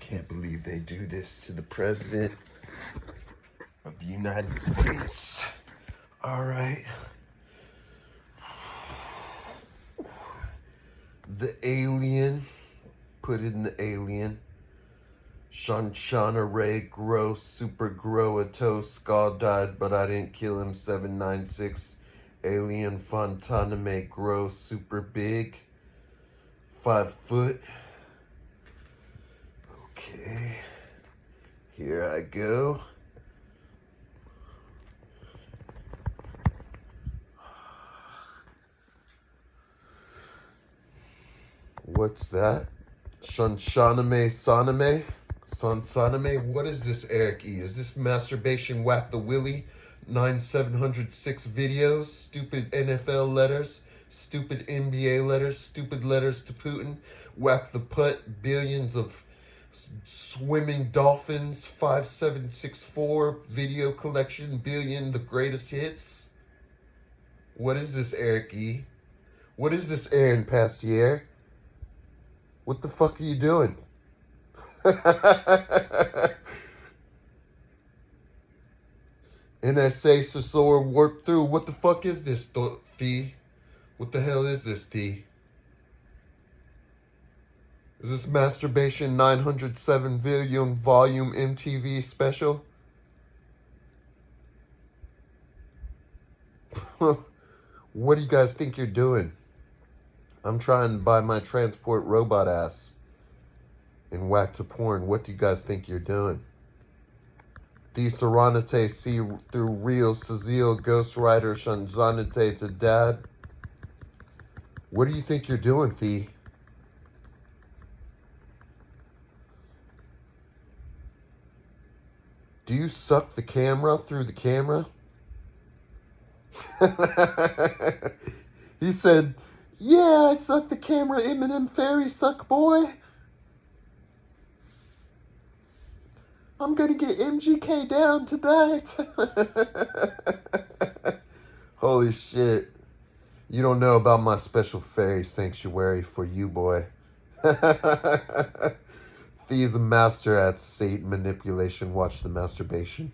Can't believe they do this to the President of the United States. All right. The alien. Put it in the alien. Shanshana Ray Grow Super Grow a Toe Skull died, but I didn't kill him. 796. Alien Fontaname Grow Super Big. 5 foot. Okay. Here I go. What's that? Shanshaname Saname? Sansaname? What is this, Erick E? Is this masturbation whack the willy? 9706 videos? Stupid NFL letters? Stupid NBA letters? Stupid letters to Putin? Whack the putt? Billions of swimming dolphins? 5764 video collection? Billion the greatest hits? What is this, Erick E? What is this, Aaron Pastier? What the fuck are you doing? NSA Sasor warp through. What the fuck is this, Theeie? What the hell is this, Theeie? Is this Masturbation 907 volume MTV special? What do you guys think you're doing? I'm trying to buy my transport robot ass and whack to porn. What do you guys think you're doing? The Serenity see through real Cecile Ghost Rider Shanzanite to dad. What do you think you're doing, Theeie? Do you suck the camera through the camera? He said, yeah, I suck the camera, Eminem Fairy suck boy. I'm gonna get MGK down tonight. Holy shit. You don't know about my special fairy sanctuary for you, boy. Theeie's a master at Satan manipulation. Watch the masturbation.